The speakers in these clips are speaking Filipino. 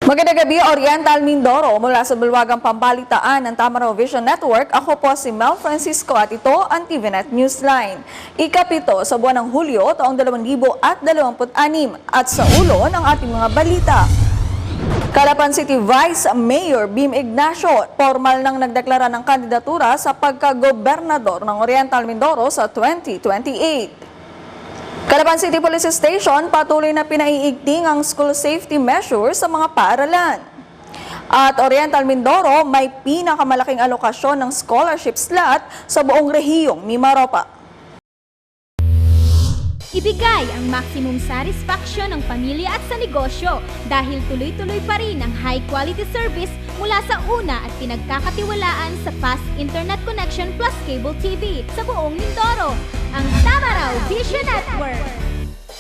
Magandang gabi, Oriental Mindoro. Mula sa Bulwagang Pambalitaan ng Tamaraw Vision Network, ako po si Mel Francisco at ito ang TVNet Newsline. Ikapito sa buwan ng Hulyo taong 2026 at sa ulo ng ating mga balita. Calapan City Vice Mayor Bim Ignacio, formal nang nagdeklara ng kandidatura sa pagkagobernador ng Oriental Mindoro sa 2028. Calapan City Police Station, patuloy na pinaiigting ang school safety measures sa mga paaralan. At Oriental Mindoro, may pinakamalaking alokasyon ng scholarship slot sa buong rehiyong Mimaropa. Ibigay ang maximum satisfaction ng pamilya at sa negosyo dahil tuloy-tuloy pa rin ang high-quality service mula sa una at pinagkakatiwalaan sa fast internet connection plus cable TV sa buong Mindoro, ang Tamaraw Vision Network.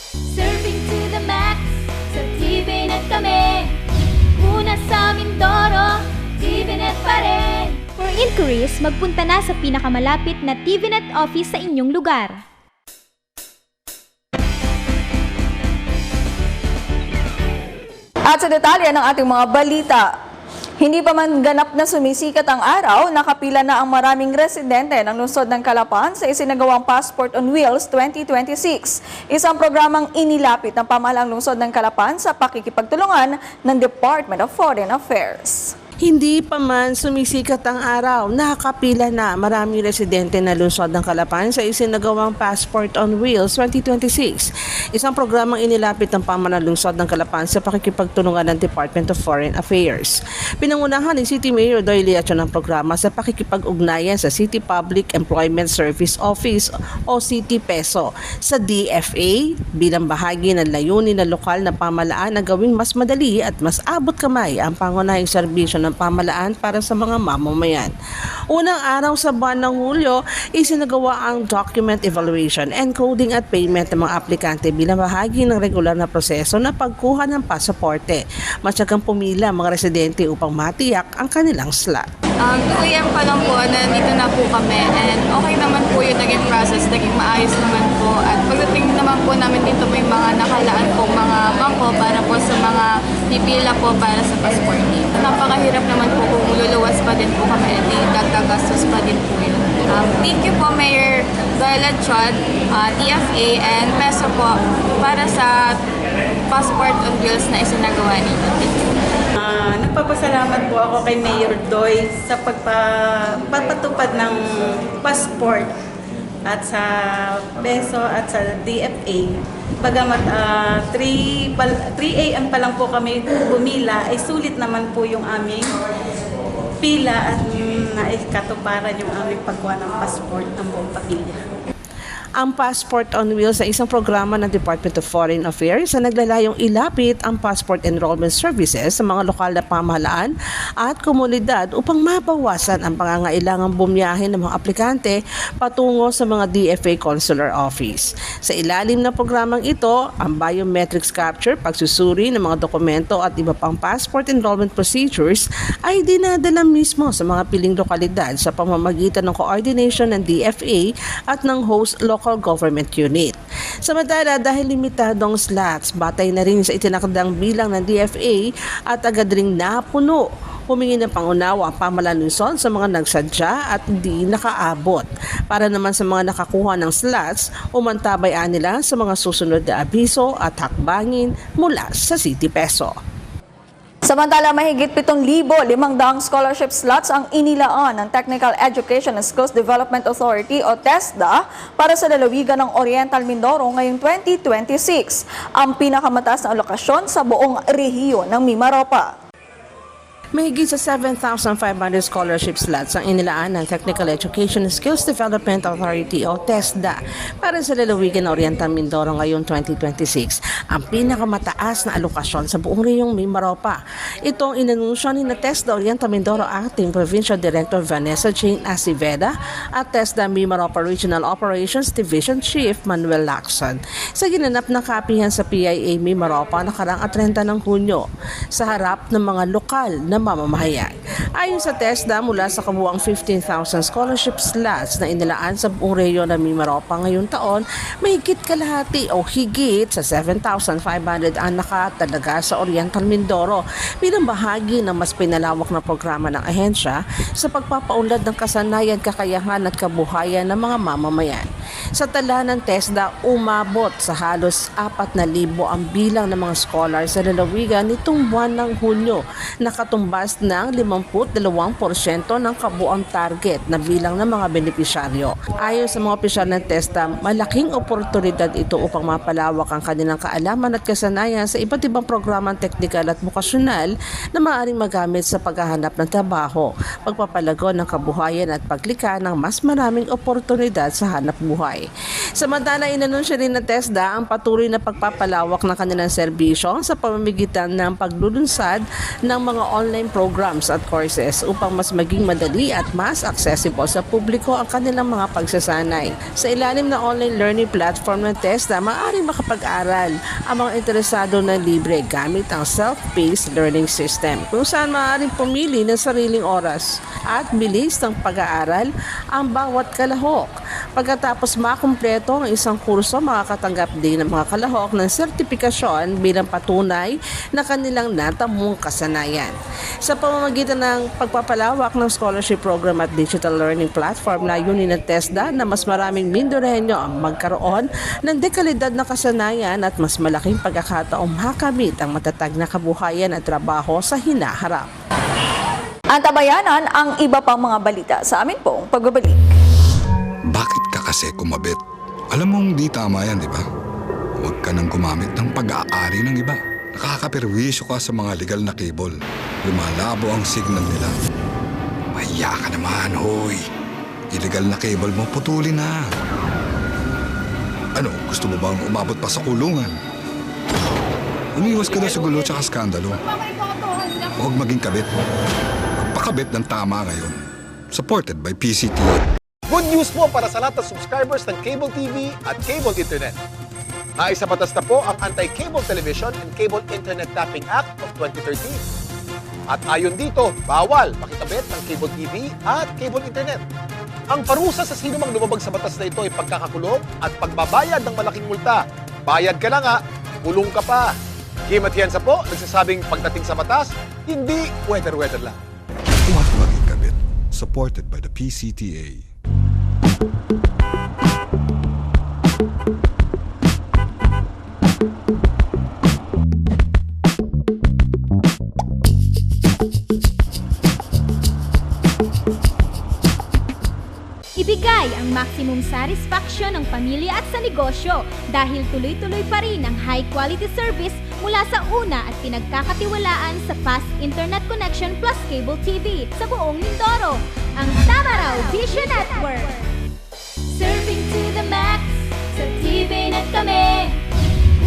Serving to the max, sa TVNet kami. Una sa Mindoro, TVNet pa rin. For inquiries, magpunta na sa pinakamalapit na TVNet office sa inyong lugar. At sa detalye ng ating mga balita, hindi pa man ganap na sumisikat ang araw, nakapila na ang maraming residente ng lungsod ng Calapan sa isinagawang Passport on Wheels 2026. Isang programang inilapit ng pamahalaang lungsod ng Calapan sa pakikipagtulungan ng Department of Foreign Affairs. Hindi pa man sumisikat ang araw, nakakapila na maraming residente na lungsod ng Calapan sa isinagawang Passport on Wheels 2026. Isang programang inilapit ng pamahalaan ng lungsod ng Calapan sa pakikipagtulungan ng Department of Foreign Affairs. Pinangunahan ni City Mayor Doyle Leacho ng programa sa pakikipag-ugnayan sa City Public Employment Service Office o City PESO sa DFA bilang bahagi ng layunin ng lokal na pamahalaan na gawing mas madali at mas abot kamay ang pangunahing serbisyo ng pamahalaan para sa mga mamamayan. Unang araw sa buwan ng Hulyo, isinagawa ang document evaluation, encoding at payment ng mga aplikante bilang bahagi ng regular na proseso na pagkuha ng pasaporte. Matyagang pumila mga residente upang matiyak ang kanilang slot. 2 AM pa lang po, nandito na po kami and okay naman po yung naging process, naging maayos naman po at pagdating naman po namin dito may mga nakalaan po mga bangko para po sa mga pipila po para sa passport. Napakahirap naman po kung luluwas pa din po kami at dagdagastos pa din po yun. Thank you po Mayor Doyle Chod, TFA and PESO po para sa Passport on Wheels na isinagawa ninyo. Nagpapasalamat po ako kay Mayor Doy sa pagpapatupad ng passport at sa PESO at sa DFA. Bagamat 3 AM pa lang po kami bumila, ay sulit naman po yung aming pila at naikatuparan yung aming pagkuha ng passport ng buong pamilya. Ang Passport on Wheels ay isang programa ng Department of Foreign Affairs na naglalayong ilapit ang passport enrollment services sa mga lokal na pamahalaan at komunidad upang mabawasan ang pangangailangang bumiyahe ng mga aplikante patungo sa mga DFA Consular Office. Sa ilalim ng programang ito, ang biometrics capture, pagsusuri ng mga dokumento at iba pang passport enrollment procedures ay dinadala mismo sa mga piling lokalidad sa pamamagitan ng coordination ng DFA at ng host local government unit. Samantala, dahil limitadong slots, batay na rin sa itinakdang bilang ng DFA at agad ring napuno, humingi ng pangunawa ang pamahalaan ng lungsod sa mga nagsadya at hindi nakaabot. Para naman sa mga nakakuha ng slots, umantabayan nila sa mga susunod na abiso at hakbangin mula sa City PESO. Samantala, mahigit 7,500 scholarship slots ang inilaan ng Technical Education and Skills Development Authority o TESDA para sa lalawigan ng Oriental Mindoro ngayong 2026, ang pinakamataas na alokasyon sa buong rehiyon ng Mimaropa. Mahigit sa 7,500 scholarship slots ang inilaan ng Technical Education and Skills Development Authority o TESDA para sa lalawigan ng Oriental Mindoro ngayong 2026, ang pinakamataas na alokasyon sa buong rehiyong Mimaropa. Ito ang inanunsyo ni TESDA Oriental Mindoro Acting Provincial Director Vanessa Jane Aciveda at TESDA Mimaropa Regional Operations Division Chief Manuel Lacson sa ginanap na kapihan sa PIA Mimaropa nakaraang 30 ng Hunyo sa harap ng mga lokal na ng mamamahayan. Ayon sa TESDA, mula sa kabuuang 15,000 scholarship slots na inilaan sa buong rehiyon ng Mimaropa ngayong taon, mahigit kalahati o higit sa 7,500 ang nakatalaga sa Oriental Mindoro bilang bahagi ng mas pinalawak na programa ng ahensya sa pagpapaunlad ng kasanayan, kakayahan at kabuhayan ng mga mamamayan. Sa tala ng TESDA, umabot sa halos 4,000 ang bilang ng mga scholars sa lalawigan nitong buwan ng Hunyo, nakatumbas ng 52% ng kabuang target na bilang ng mga benepisyaryo. Ayon sa mga opisyal ng TESDA, malaking oportunidad ito upang mapalawak ang kanilang kaalaman at kasanayan sa iba't ibang programang teknikal at vokasyonal na maaaring magamit sa paghahanap ng trabaho, pagpapalago ng kabuhayan at paglikha ng mas maraming oportunidad sa hanap buhay. Samantala, inanunsyo rin ng TESDA ang patuloy na pagpapalawak ng kanilang serbisyo sa pamamagitan ng paglulunsad ng mga online programs at courses upang mas maging madali at mas accessible sa publiko ang kanilang mga pagsasanay. Sa ilalim ng online learning platform ng TESDA, maaaring makapag-aral ang mga interesado na libre gamit ang self-paced learning system, kung saan maaaring pumili ng sariling oras at bilis ng pag-aaral ang bawat kalahok. Pagkatapos makumpleto ang isang kurso, makakatanggap din ng mga kalahok ng sertipikasyon bilang patunay na kanilang natamong kasanayan. Sa pamamagitan ng pagpapalawak ng scholarship program at digital learning platform, layunin ng TESDA na mas maraming Mindoreño ang magkaroon ng dekalidad na kasanayan at mas malaking pagkakataong makamit ang matatag na kabuhayan at trabaho sa hinaharap. Antabayanan ang iba pang mga balita sa amin pong pagbabalik. Bakit ka kasi kumabit? Alam mong di tama yan, di ba? Huwag ka nang gumamit ng pag-aari ng iba. Nakakaperwisyo ka sa mga legal na cable. Lumalabo ang signal nila. Mahiya ka naman, hoy. Illegal na cable mo, putulin na. Ano, gusto mo bang umabot pa sa kulungan? Umiwas ka na sa gulo tsaka skandalo. Huwag maging kabit. Magpakabit ng tama ngayon. Supported by PCTV. Good news po para sa lahat ng subscribers ng Cable TV at Cable Internet. Naisabatas na po ang Anti-Cable Television and Cable Internet Tapping Act of 2013. At ayon dito, bawal makitabit ng Cable TV at Cable Internet. Ang parusa sa sino mang lumabag sa batas na ito ay pagkakakulong at pagbabayad ng malaking multa. Bayad ka na nga, kulong ka pa. Kim Atienza po, nagsasabing pagdating sa batas, hindi weather-weather lang. Huwag maging kabit. Supported by the PCTA. Ibigay ang maximum satisfaction ng pamilya at sa negosyo dahil tuloy-tuloy pa rin ang high-quality service mula sa una at pinagkakatiwalaan sa fast internet connection plus cable TV sa buong Mindoro, ang Tamaraw Vision Network. Serving to the max, sa TVNet kami.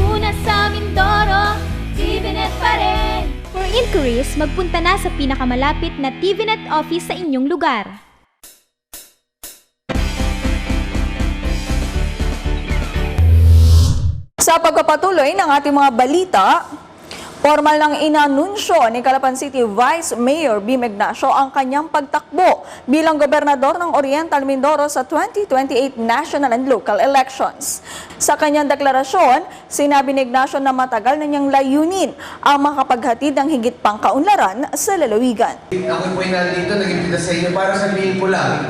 Una sa Mindoro, TVNet pa rin. For inquiries, magpunta na sa pinakamalapit na TVNet office sa inyong lugar. Sa pagpapatuloy ng ating mga balita, formal nang inanunsyo ni Calapan City Vice Mayor Bim Ignacio ang kanyang pagtakbo bilang gobernador ng Oriental Mindoro sa 2028 national and local elections. Sa kanyang deklarasyon, sinabi ni Ignacio na matagal na niyang layunin ang makapaghatid ng higit pang kaunlaran sa lalawigan. Ako po'y nandito, nag-impita sa inyo para sabihin ko lang,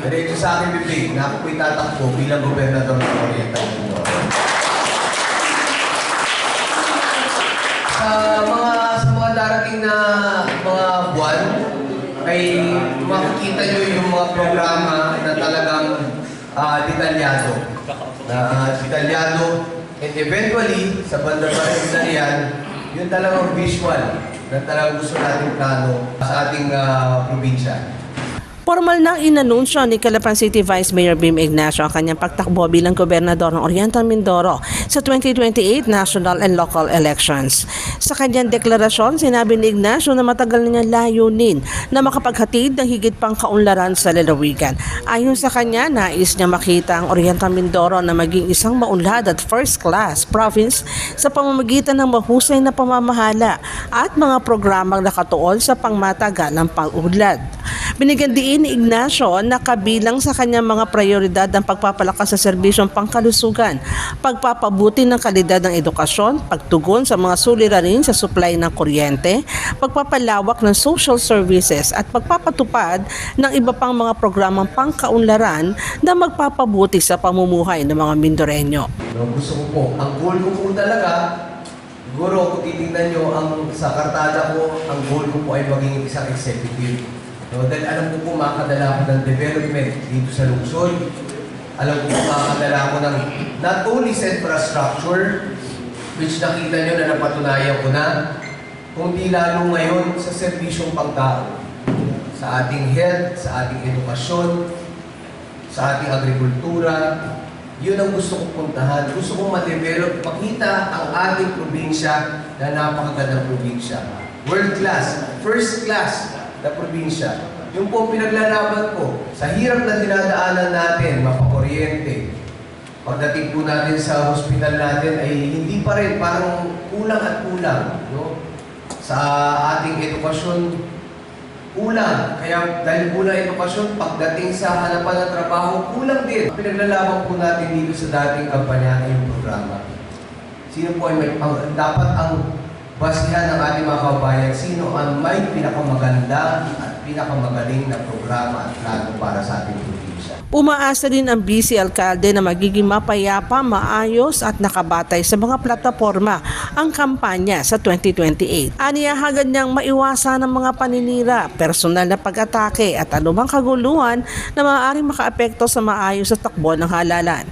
diretso sa akin bibig na ako po'y tatakbo bilang gobernador ng Oriental Mindoro. Sa mga darating na mga buwan ay makikita nyo yung mga programa na talagang detalyado. And eventually, sa banda pa rin na yan, yun talagang visual na talagang gusto nating plano sa ating probinsya. Formal nang inanunsyo ni Calapan City Vice Mayor Bim Ignacio ang kanyang pagtakbo bilang gobernador ng Oriental Mindoro sa 2028 national and local elections. Sa kanyang deklarasyon, sinabi ni Ignacio na matagal na niyang layunin na makapaghatid ng higit pang kaunlaran sa lalawigan. Ayon sa kanya, nais niya makita ang Oriental Mindoro na maging isang maunlad at first-class province sa pamamagitan ng mahusay na pamamahala at mga programang nakatuon sa pangmatagal ng pag-unlad. Binigyan diin ni Ignacio na kabilang sa kanyang mga prioridad ang pagpapalakas sa serbisyong pangkalusugan, pagpapabuti ng kalidad ng edukasyon, pagtugon sa mga suliranin sa supply ng kuryente, pagpapalawak ng social services at pagpapatupad ng iba pang mga programang pangkaunlaran na magpapabuti sa pamumuhay ng mga Mindoreño. Gusto ko po, ang goal ko po talaga, siguro kung titignan nyo, sa kartada ko, ang goal ko po ay maging isang executive. Dahil alam ko po makakadala ko ng development dito sa lungsod. Alam ko po makakadala ko ng not only sa infrastructure, which nakita nyo na napatunayan ko na, kundi lalo ngayon sa serbisyong pangtao. Sa ating health, sa ating edukasyon, sa ating agrikultura, yun ang gusto kong puntahan. Gusto kong ma-develop, makita ang ating probinsya na napakagandang probinsya. World class, first class na probinsya. Yung po pinaglalaban ko, sa hirap na dinadaanan natin, mapakuryente. Pagdating po natin sa hospital natin ay hindi pa rin, parang kulang at kulang. No? Sa ating edukasyon, kulang. Kaya dahil kulang edukasyon, pagdating sa hanapan ng trabaho, kulang din. Pinaglalaban po natin dito sa dating kampanya ng programa. Sino po ay dapat ang basihan ng ating mga kababayan, sino ang may pinakamaganda at pinakamagaling na programa at plano para sa ating probinsya. Umaasa din ang vice alkalde na magiging mapayapa, maayos at nakabatay sa mga plataforma ang kampanya sa 2028. Aniyahagan niyang maiwasan ang mga paninira, personal na pag-atake at anumang kaguluhan na maaaring makaapekto sa maayos sa takbo ng halalan.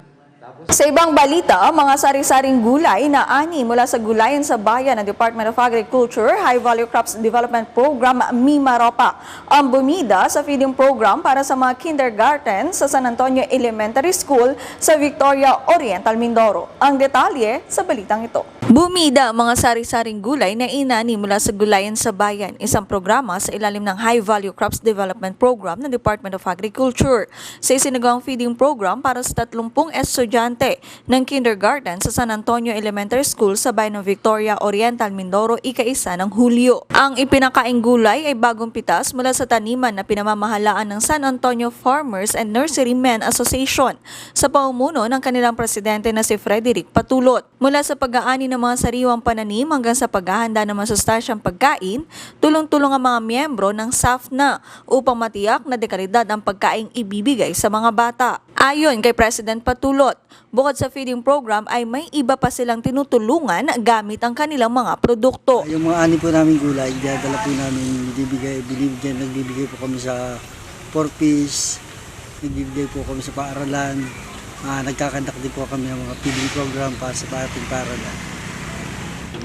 Sa ibang balita, mga sari-saring gulay na ani mula sa Gulayan sa Bayan ng Department of Agriculture High Value Crops Development Program Mimaropa ang bumida sa feeding program para sa mga kindergarten sa San Antonio Elementary School sa Victoria Oriental, Mindoro. Ang detalye sa balitang ito. Bumida ang mga sari-saring gulay na inani mula sa Gulayan sa Bayan, isang programa sa ilalim ng High Value Crops Development Program ng Department of Agriculture. Sa isinagawang feeding program para sa 30 estudyante ng kindergarten sa San Antonio Elementary School sa bayan ng Victoria Oriental, Mindoro, ika-1 ng Hulyo. Ang ipinakaing gulay ay bagong pitas mula sa taniman na pinamamahalaan ng San Antonio Farmers and Nurserymen Association sa pamumuno ng kanilang presidente na si Frederick Patulot. Mula sa pag-aani ng mga sariwang pananim hanggang sa paghahanda ng masustansyang pagkain, tulong-tulong ang mga miyembro ng SAFNA upang matiyak na dekalidad ang pagkaing ibibigay sa mga bata. Ayon kay President Patulot, bukod sa feeding program ay may iba pa silang tinutulungan gamit ang kanilang mga produkto. Yung mga ani po namin gulay, dadala po namin, nagbibigay po kami sa 4-piece, nagbibigay po kami sa paaralan, nagkakandak din po kami ng mga feeding program para sa ating paaralan.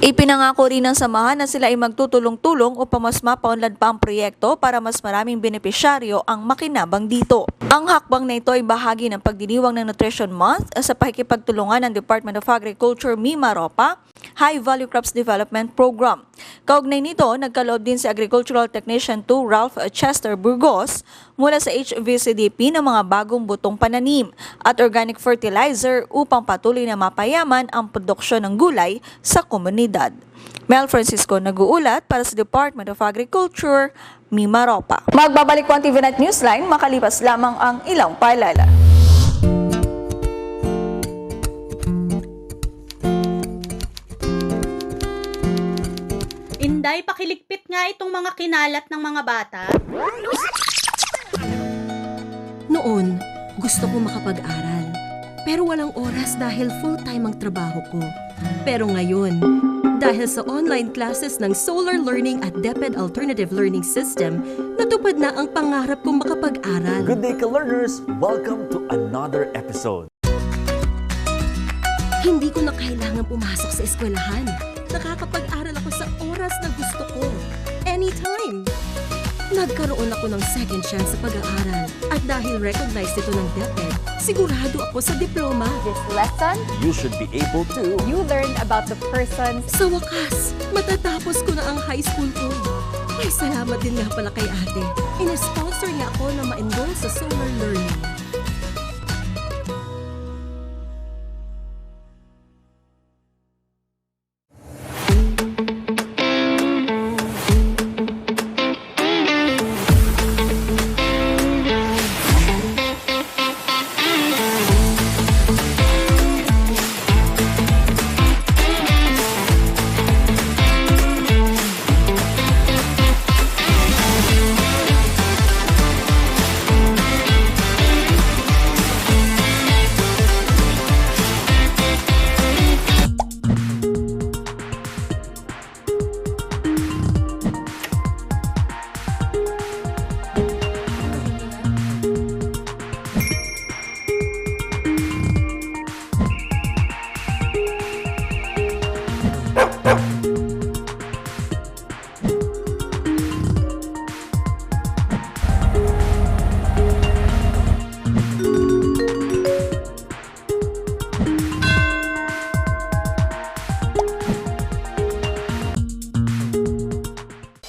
Ipinangako rin ng samahan na sila ay magtutulong-tulong upang mas mapaunlad pa ang proyekto para mas maraming benepisyaryo ang makinabang dito. Ang hakbang na ito ay bahagi ng pagdiriwang ng Nutrition Month sa pakikipagtulungan ng Department of Agriculture Mimaropa High Value Crops Development Program. Kaugnay nito, nagkaloob din si Agricultural Technician 2 Ralph Chester Burgos mula sa HVCDP ng mga bagong butong pananim at organic fertilizer upang patuloy na mapayaman ang produksyon ng gulay sa komunidad. Mel Francisco nag-uulat para sa Department of Agriculture, Mimaropa. Magbabalik po ang TVNet Newsline makalipas lamang ang ilang paalala. Inday, pakiligpit nga itong mga kinalat ng mga bata. Noon, gusto ko makapag-aral. Pero walang oras dahil full-time ang trabaho ko. Pero ngayon, dahil sa online classes ng Solar Learning at DepEd Alternative Learning System, natupad na ang pangarap kong makapag-aral. Good day, ka-learners! Welcome to another episode. Hindi ko na kailangan pumasok sa eskwelahan. Nakakapag-aral ako sa oras na gusto ko. Anytime. Nagkaroon ako ng second chance sa pag-aaral. At dahil recognized ito ng DepEd, sigurado ako sa diploma. This lesson, You should be able to. you learn about the persons. Sa wakas, matatapos ko na ang high school ko. Ay, salamat din nga pala kay ate. Ina-sponsor niya ako na ma-enroll sa Solar Learning.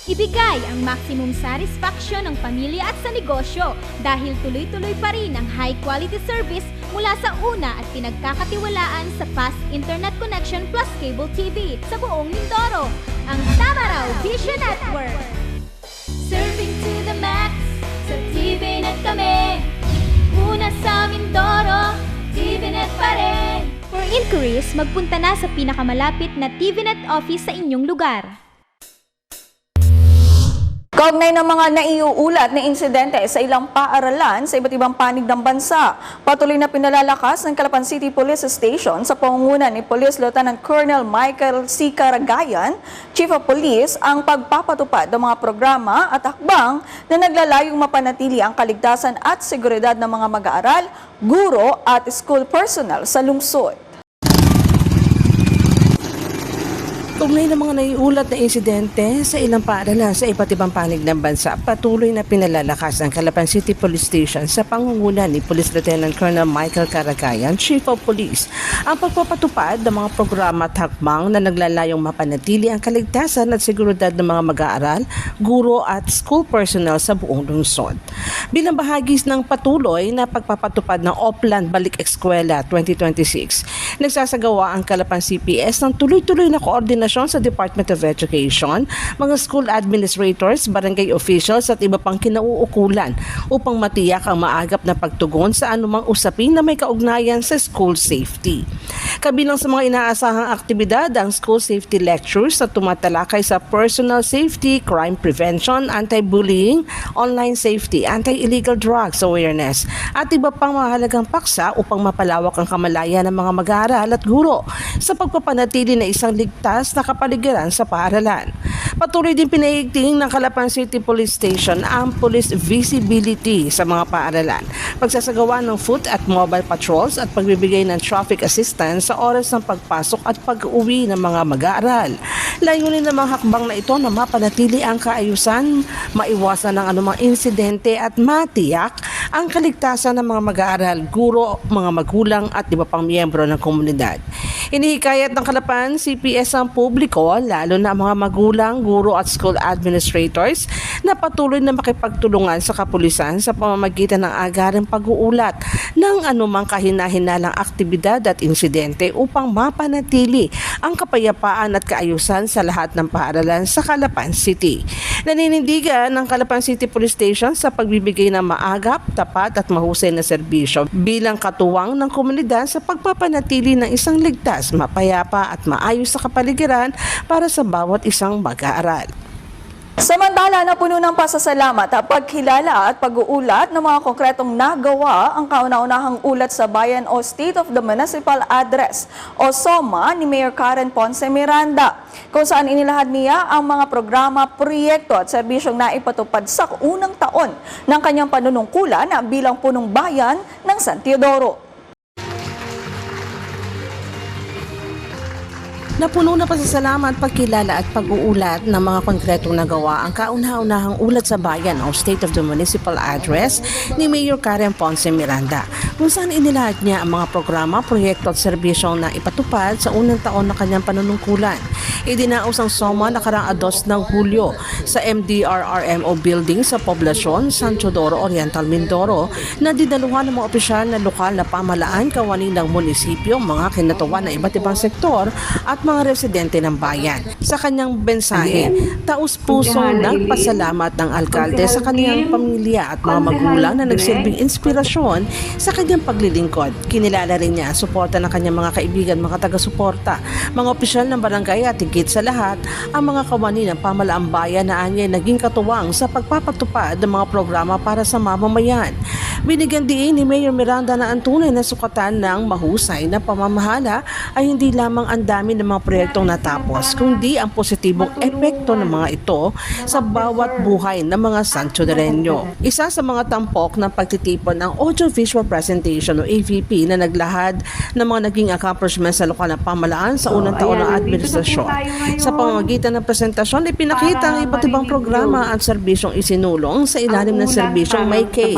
Ibigay ang maximum satisfaction ng pamilya at sa negosyo dahil tuloy-tuloy pa rin ang high-quality service mula sa una at pinagkakatiwalaan sa fast internet connection plus cable TV sa buong Mindoro, ang Tamaraw Vision Network. Serving to the max, sa TVNet kami. Una sa Mindoro, TVNet pa rin. For inquiries, magpunta na sa pinakamalapit na TVNet office sa inyong lugar. Kaugnay ng mga naiuulat na insidente sa ilang paaralan sa iba't ibang panig ng bansa, patuloy na pinalalakas ng Calapan City Police Station sa pangunguna ni Police Lieutenant Colonel Michael C. Caragayan, Chief of Police, ang pagpapatupad ng mga programa at hakbang na naglalayong mapanatili ang kaligtasan at seguridad ng mga mag-aaral, guro at school personnel sa lungsod. Kaugnay ng mga naiulat na insidente sa ilang paaralan sa iba't ibang panig ng bansa, patuloy na pinalalakas ng Calapan City Police Station sa pangunguna ni Police Lieutenant Colonel Michael Caragayan, Chief of Police, ang pagpapatupad ng mga programa at hakbang na naglalayong mapanatili ang kaligtasan at seguridad ng mga mag-aaral, guro at school personnel sa buong lungsod. Bilang bahagi ng patuloy na pagpapatupad ng Oplan Balik Eskwela 2026, nagsasagawa ang Calapan CPS ng tuloy-tuloy na koordinasyon sa Department of Education, mga school administrators, barangay officials at iba pang kinauukulan upang matiyak ang maagap na pagtugon sa anumang usapin na may kaugnayan sa school safety. Kabilang sa mga inaasahang aktibidad ang school safety lectures na tumatalakay sa personal safety, crime prevention, anti-bullying, online safety, anti-illegal drugs awareness at iba pang mahalagang paksa upang mapalawak ang kamalayan ng mga mag-aaral at guro sa pagpapanatili na isang ligtas na kapaligiran sa paaralan. Patuloy din pinaigting ng Calapan City Police Station ang police visibility sa mga paaralan, pagsasagawa ng foot at mobile patrols at pagbibigay ng traffic assistance sa oras ng pagpasok at pag-uwi ng mga mag-aaral. Layunin ng mga hakbang na ito na mapanatili ang kaayusan, maiwasan ng anumang insidente at matiyak ang kaligtasan ng mga mag-aaral, guro, mga magulang at iba pang miyembro ng komunidad. Inihikayat ng Calapan CPS ang publiko, lalo na mga magulang, guro at school administrators na patuloy na makipagtulungan sa kapulisan sa pamamagitan ng agarang pag-uulat ng anumang kahina-hinalang aktibidad at insidente upang mapanatili ang kapayapaan at kaayusan sa lahat ng paaralan sa Calapan City. Naninindigan ng Calapan City Police Station sa pagbibigay ng maagap, tapat at mahusay na serbisyo bilang katuwang ng komunidad sa pagpapanatili ng isang ligtas, mapayapa at maayos sa kapaligiran para sa bawat isang mag-aaral. Samantala, napuno ng pasasalamat at pagkilala at pag-uulat ng mga konkretong nagawa ang kauna-unahang ulat sa bayan o State of the Municipal Address o SOMA ni Mayor Karen Ponce Miranda, kung saan inilahad niya ang mga programa, proyekto at serbisyong naipatupad sa unang taon ng kanyang panunungkulan bilang punong bayan ng San Teodoro. Napuno na pasasalamat, pagkilala at pag-uulat ng mga konkretong nagawa ang kauna-unahang ulat sa bayan o State of the Municipal Address ni Mayor Karen Ponce Miranda, kung saan inilahad niya ang mga programa, proyekto at serbisyong na ipatupad sa unang taon na kanyang panunungkulan. Idinaos ang SOMA nakaraang 2 ng Hulyo sa MDRRMO building sa poblasyon San Teodoro Oriental, Mindoro, na didaluhan ng mga opisyal na lokal na pamahalaan, kawani ng munisipyo, mga kinatuwa ng iba't ibang sektor at mga residente ng bayan. Sa kanyang mensahe, taus-pusong nagpasalamat ng alkalde sa kanyang pamilya at mga magulang na nagsilbing inspirasyon sa kanyang paglilingkod. Kinilala rin niya ang suporta ng kanyang mga kaibigan, mga taga-suporta, mga opisyal ng barangay at higit sa lahat, ang mga kawani ng pamahalaang bayan na anya naging katuwang sa pagpapatupad ng mga programa para sa mamamayan. Binigyan diin ni Mayor Miranda na ang tunay na sukatan ng mahusay na pamamahala ay hindi lamang ang dami ng mga proyektong natapos, kundi ang positibong epekto ng mga ito sa bawat buhay ng mga San Teodoreño. Isa sa mga tampok ng pagtitipon ng audio-visual presentation o AVP na naglahad ng mga naging accomplishments sa lokal na pamahalaan sa unang taon ng administrasyon. Sa pamamagitan ng presentasyon, ipinakita ang iba't ibang programa at serbisyong isinulong sa ilalim ng serbisyong May K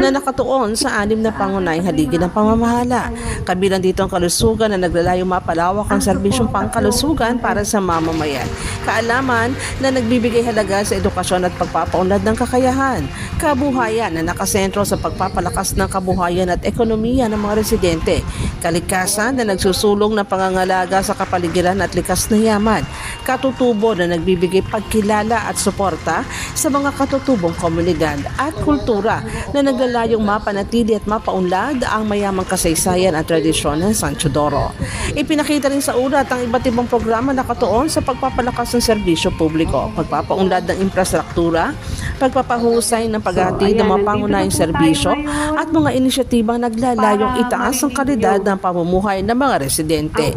na nakatuon sa 6 na pangunahing haligi ng pamamahala. Kabilang dito ang kalusugan na naglalayong mapalawak ang serbisyong pangkalusugan para sa mamamayan. Kaalaman na nagbibigay halaga sa edukasyon at pagpapaunlad ng kakayahan. Kabuhayan na nakasentro sa pagpapalakas ng kabuhayan at ekonomiya ng mga residente. Kalikasan na nagsusulong ng pangangalaga sa kapaligiran at likas na yaman. Katutubo na nagbibigay pagkilala at suporta sa mga katutubong komunidad at kultura na naglalayong mapanatili at mapaunlad ang mayamang kasaysayan at tradisyon ng San Teodoro. Ipinakita rin sa ulat ang iba't ibang programa na nakatuon sa pagpapalakas ng serbisyo publiko, pagpapaunlad ng infrastruktura, pagpapahusay ng paghatid ng mga pangunahing serbisyo at mga inisyatibang naglalayong itaas ang kalidad ng pamumuhay ng mga residente.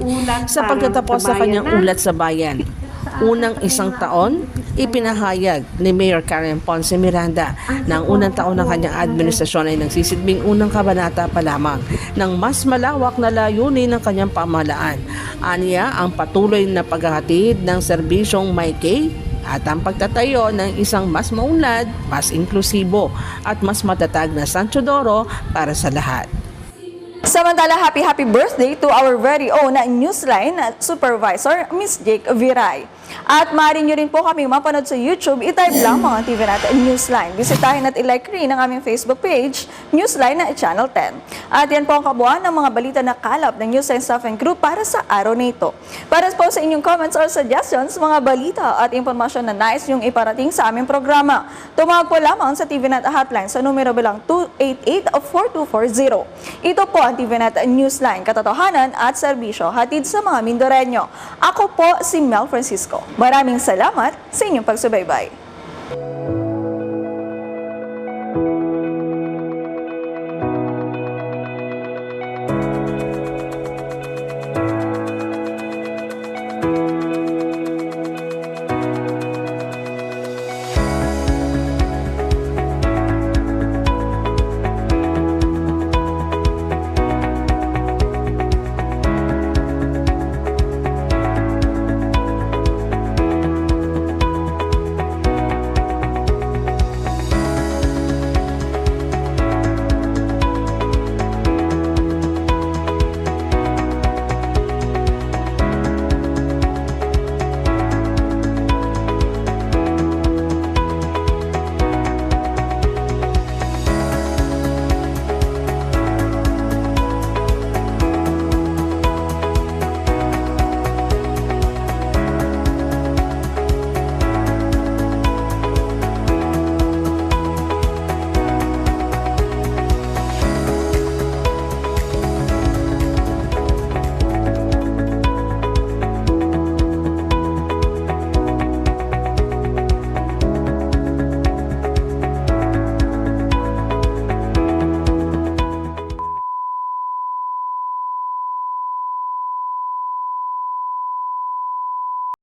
Sa pagtatapos sa kanyang ulat sa bayan, unang 1 taon, ipinahayag ni Mayor Karen Ponce Miranda na ang unang taon ng kanyang administrasyon ay nagsisilbing unang kabanata pa lamang ng mas malawak na layunin ng kanyang pamahalaan. Aniya ang patuloy na paghahatid ng serbisyong May K at ang pagtatayo ng isang mas maunlad, mas inklusibo at mas matatag na San Teodoro para sa lahat. Samantala, happy birthday to our very own Newsline Supervisor, Ms. Jake Viray. At maaari nyo rin po kami mapanood sa YouTube, i-type lang mga TVNet Newsline. Bisitahin at i-like rin ang aming Facebook page, Newsline Channel 10. At yan po ang kabuuan ng mga balita na kalap ng Newsline Staff and Crew para sa araw na ito. Para po sa inyong comments or suggestions, mga balita at impormasyon na nais yung iparating sa aming programa, tumawag po lamang sa TVNet hotline sa numero bilang 288-4240. Ito po ang TVNet Newsline, katotohanan at serbisyo hatid sa mga Mindoreño. Ako po si Mel Francisco. Maraming salamat sa inyong pagsubaybay.